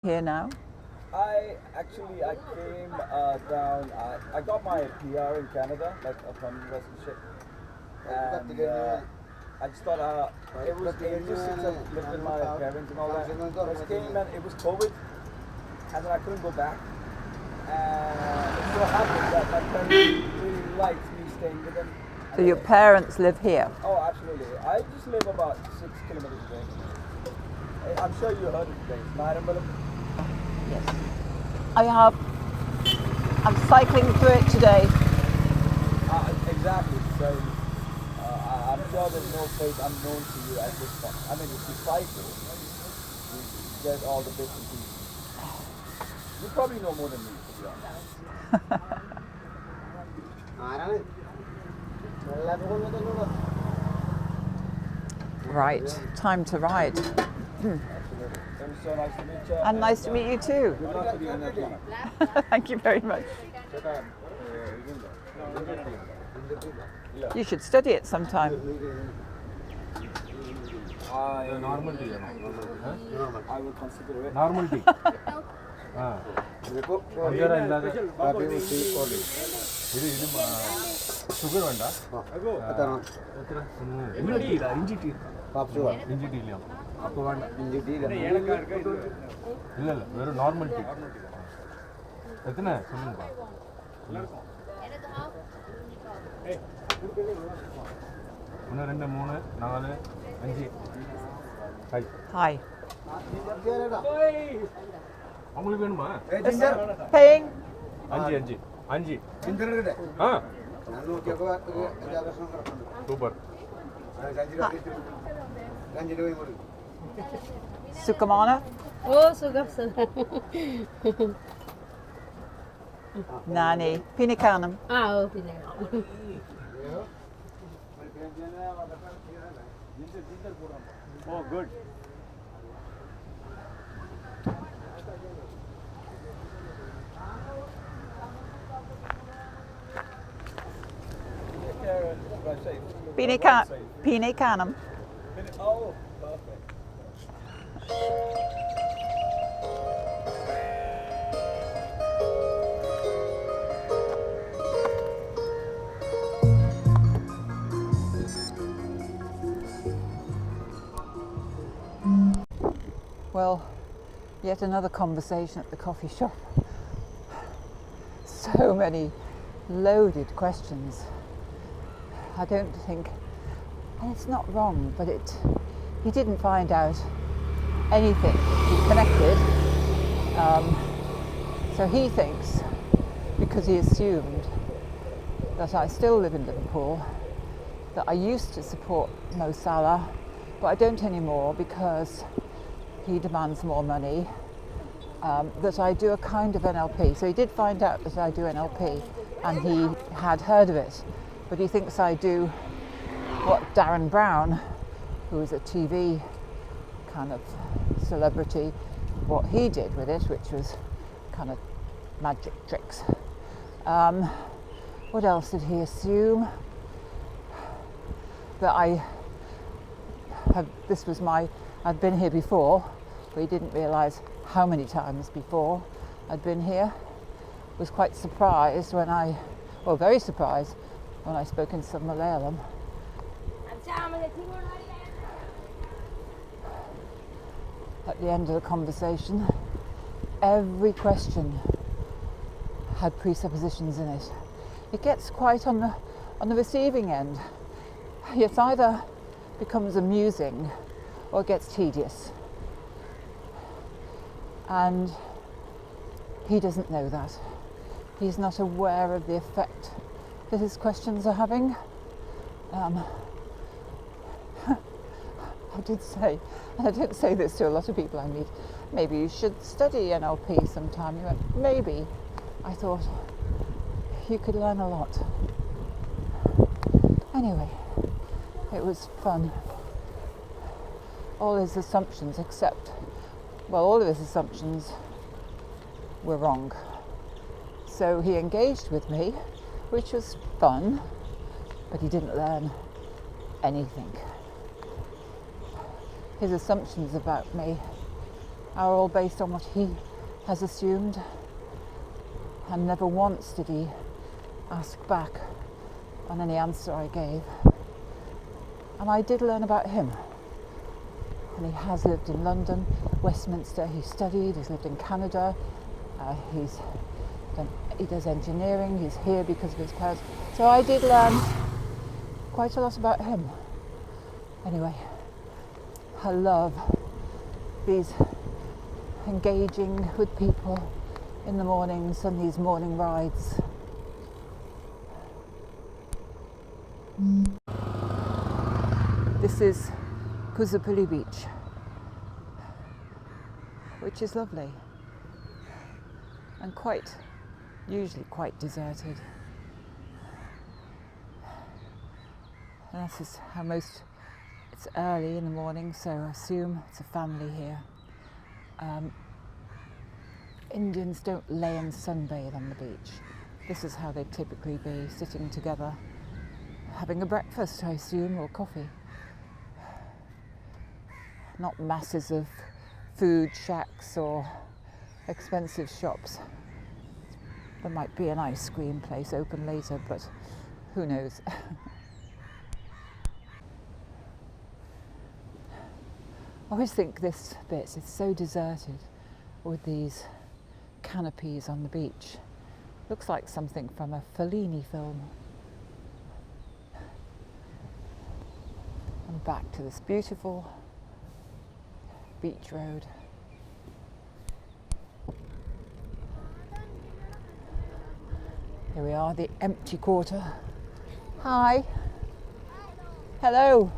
Here now? I came down. I got my PR in Canada, like a permanent residentship, and I just thought it was ages since I lived with my parents and all that. I just came and it was COVID, and then I couldn't go back. And it so happened that my parents really liked me staying with them. So your parents live here? Oh, absolutely. I just live about 6 kilometers away. I'm sure you heard of the place, Nairambalam. Yes. I'm cycling through it today. Exactly. So I'm sure there's no place unknown to you at this point. I mean, if you cycle, you get all the bits and pieces. You probably know more than me, to be honest. Right, time to ride. It was so nice to meet you. And nice to meet you too. Good luck with the NLP. Thank you very much. You should study it sometime. Normal tea. I will consider it. Normal tea. Sugar വേണ്ട ഇഞ്ചി tea ഇല്ല അപ്പോൾ വേണ്ട ഇല്ല വെറും normal tea എത്തന சொல்லுங்க ഒന്ന് രണ്ട് മൂന്ന് നാല് അഞ്ച് Hi. அவங்களுக்கு வேணுமா Paying? அஞ்சு அஞ்சு அஞ்சு ஆ super Sukamana? Oh, sugar. Nani? Pinikanam? Oh, pinag. Oh, good. Pinikanam. Oh, perfect. Well, yet another conversation at the coffee shop. So many loaded questions. I don't think, and it's not wrong, but he didn't find out anything. He connected. So he thinks, because he assumed that I still live in Liverpool, that I used to support Mo Salah, but I don't anymore because he demands more money, that I do a kind of NLP. So he did find out that I do NLP, and he had heard of it, but he thinks I do what Darren Brown, who is a TV kind of celebrity, what he did with it, which was kind of magic tricks. What else did he assume? That I'd been here before, but he didn't realise how many times before I'd been here. Was quite surprised very surprised when I spoke in some Malayalam. At the end of the conversation, every question had presuppositions in it. It gets quite on the receiving end. It either becomes amusing or it gets tedious. And he doesn't know that. He's not aware of the effect that his questions are having. I did say, and I don't say this to a lot of people I meet, maybe you should study NLP sometime. He went, maybe. I thought, you could learn a lot. Anyway, it was fun. All his assumptions all of his assumptions were wrong. So he engaged with me, which was fun, but he didn't learn anything. His assumptions about me are all based on what he has assumed, and never once did he ask back on any answer I gave. And I did learn about him. And he has lived in London, Westminster, he studied, he's lived in Canada, he does engineering, he's here because of his parents. So I did learn quite a lot about him. Anyway, I love these engaging with people in the mornings and these morning rides. This is Kuzapuli Beach, which is lovely and usually quite deserted. And this is how it's early in the morning, so I assume it's a family here. Indians don't lay and sunbathe on the beach. This is how they'd typically be, sitting together, having a breakfast, I assume, or coffee. Not masses of food shacks or expensive shops. There might be an ice cream place open later, but who knows? I always think this bit is so deserted with these canopies on the beach. Looks like something from a Fellini film. And back to this beautiful beach road. Here we are, the empty quarter. Hi. Hello.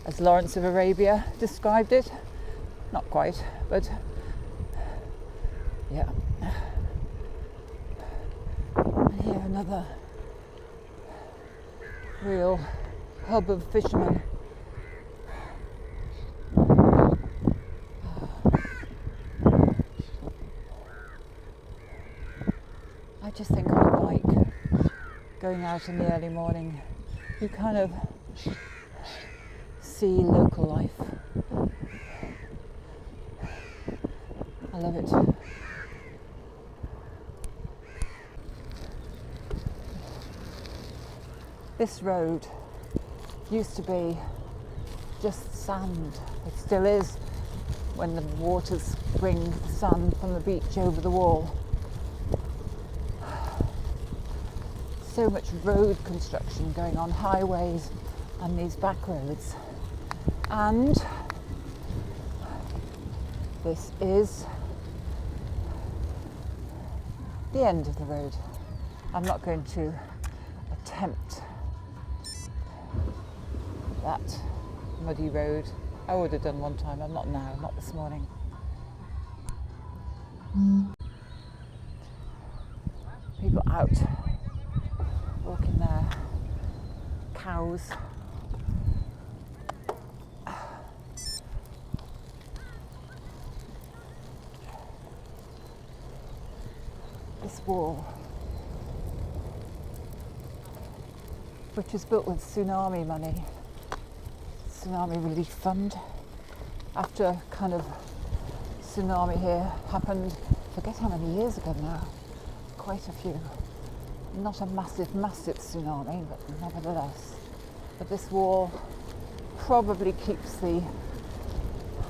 As Lawrence of Arabia described it. Not quite, but yeah. And here another real hub of fishermen. I just think on a bike, going out in the early morning, you kind of see local life. I love it. This road used to be just sand. It still is when the waters bring the sand from the beach over the wall. So much road construction going on, highways and these back roads. And this is the end of the road. I'm not going to attempt that muddy road. I would have done one time, I'm not now, not this morning. People out walking their cows. This wall, which is built with tsunami money, tsunami relief fund, after kind of tsunami here happened, I forget how many years ago now, quite a few. Not a massive tsunami, but nevertheless. But this wall probably keeps the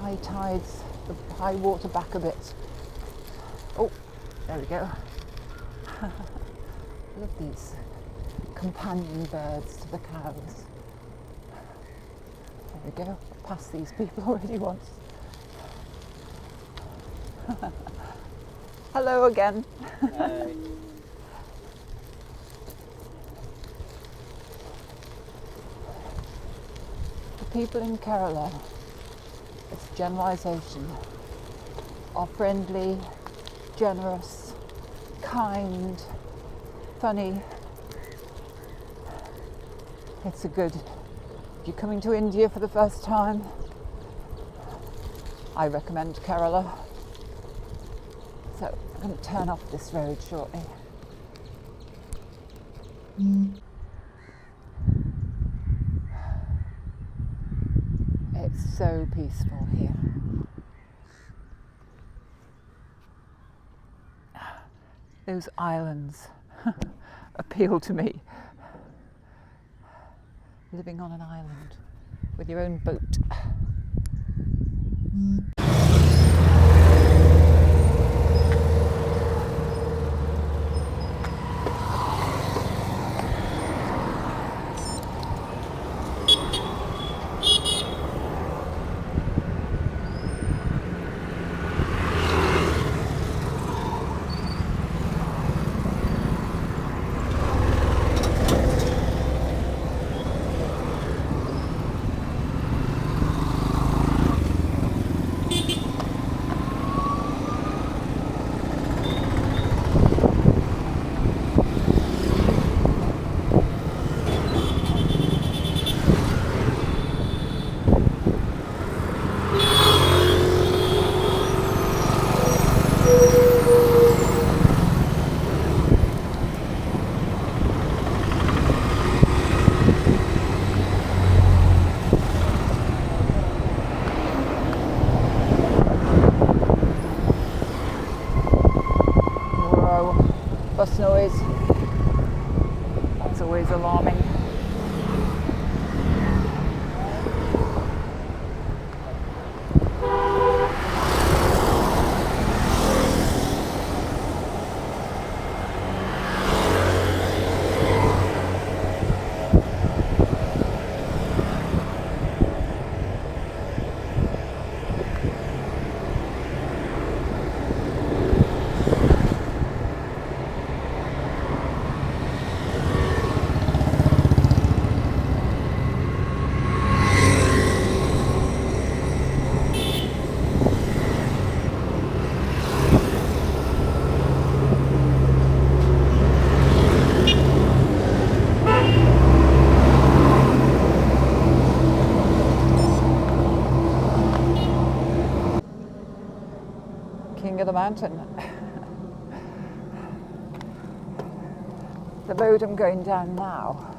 high tides, the high water back a bit. Oh, there we go. I love these companion birds to the cows. There we go, past these people already once. Hello again. Hi. The people in Kerala, it's a generalisation, are friendly, generous, kind, funny. It's a good, if you're coming to India for the first time, I recommend Kerala. So I'm going to turn off this road shortly. It's so peaceful here. Those islands appeal to me. Living on an island with your own boat. Bus noise. That's always alarming. King of the mountain. The road I'm going down now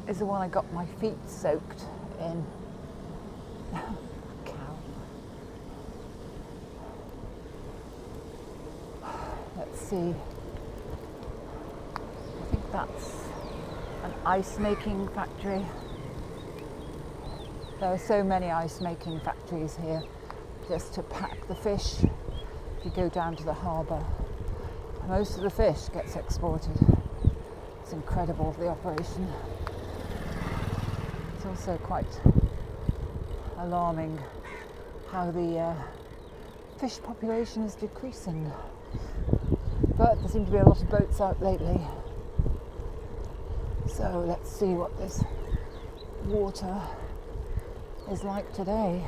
is the one I got my feet soaked in. Cow. Let's see. I think that's an ice making factory. There are so many ice making factories here, just to pack the fish if you go down to the harbour. Most of the fish gets exported. It's incredible, the operation. It's also quite alarming how the fish population is decreasing. But there seem to be a lot of boats out lately. So let's see what this water is like today.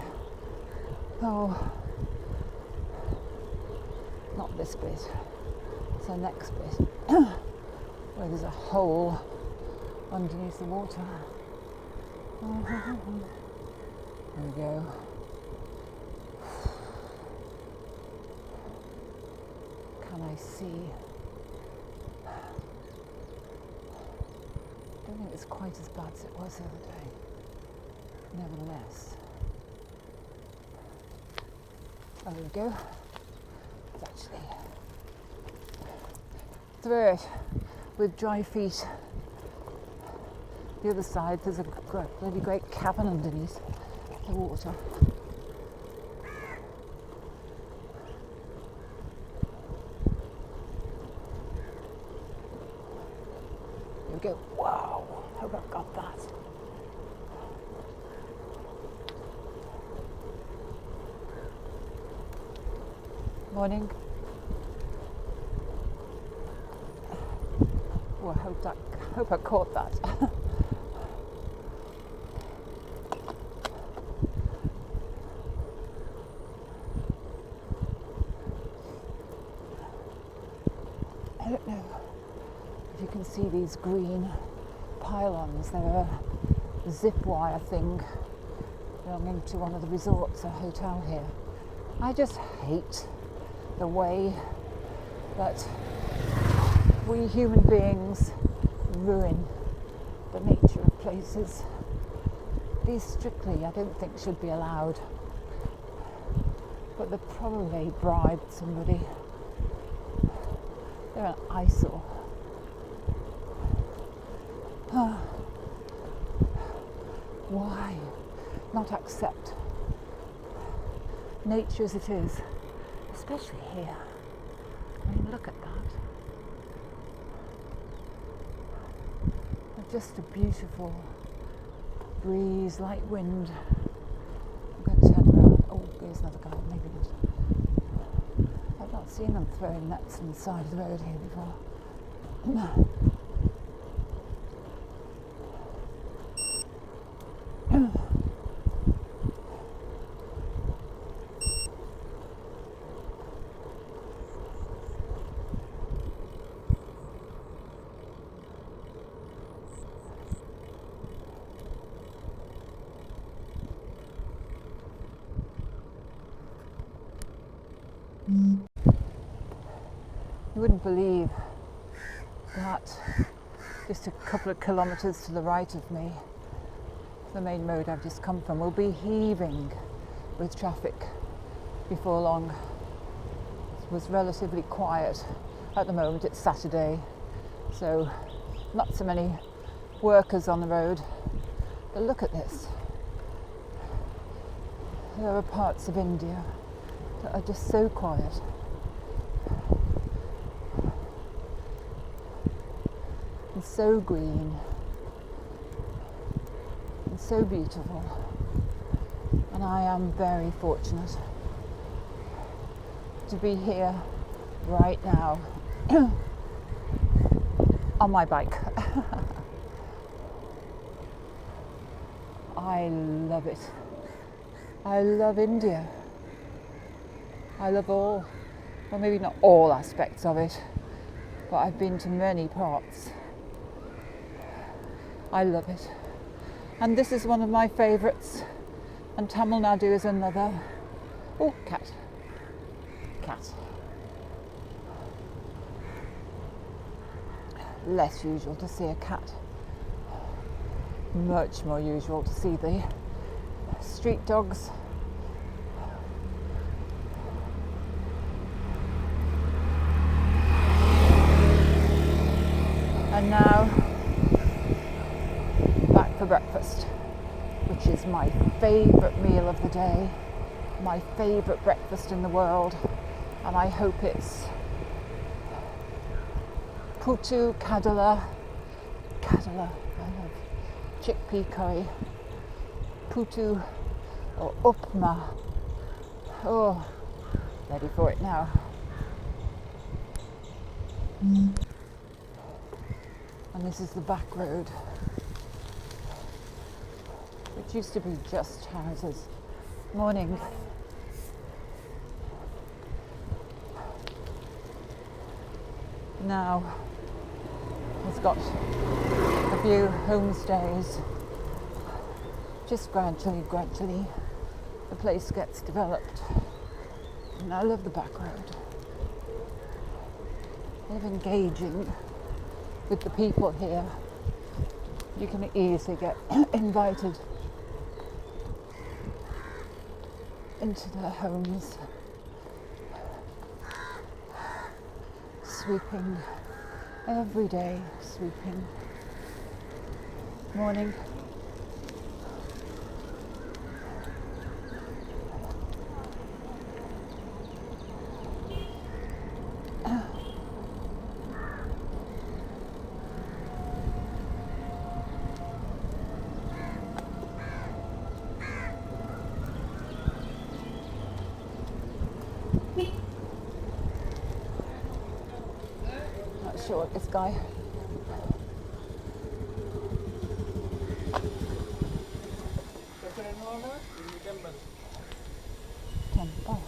Oh, not this bit, it's the next bit, where there's a hole underneath the water. There we go. Can I see? I don't think it's quite as bad as it was the other day. Nevertheless. Oh, there we go. It's actually through it with dry feet. The other side, there's a bloody great cavern underneath the water. There we go. Wow! Hope I've got that. Morning. Oh, I hope I caught that. I don't know if you can see these green pylons. They're a zip wire thing belonging to one of the resorts, a hotel here. I just hate the way that we human beings ruin the nature of places. These strictly, I don't think, should be allowed. But they probably bribed somebody They're an eyesore. Why not accept nature as it is, especially here? I mean, look at that. Just a beautiful breeze, light wind. I'm going to turn around. Oh, there's another guy, maybe not. I've not seen them throwing nets on the side of the road here before. You wouldn't believe that just a couple of kilometres to the right of me, the main road I've just come from, will be heaving with traffic before long. It was relatively quiet. At the moment it's Saturday, so not so many workers on the road. But look at this. There are parts of India that are just so quiet. And so green. And so beautiful. And I am very fortunate to be here right now on my bike. I love it. I love India. I love all, well, maybe not all aspects of it, but I've been to many parts. I love it. And this is one of my favourites, and Tamil Nadu is another. Oh, cat. Cat. Less usual to see a cat. Much more usual to see the street dogs. And now back for breakfast, which is my favourite meal of the day, my favourite breakfast in the world, and I hope it's putu kadala. Kadala, I love chickpea curry, putu or upma. Oh, ready for it now. And this is the back road, which used to be just houses. Morning. Now it's got a few homestays. Just gradually, the place gets developed. And I love the back road. I love engaging with the people here. You can easily get invited into their homes. Sweeping, every day sweeping. Morning. Not sure what this guy. Temple.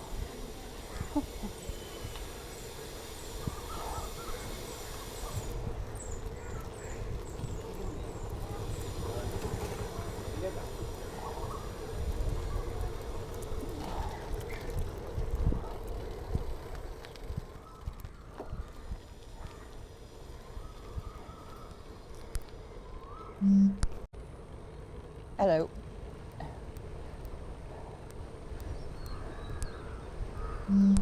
Hello.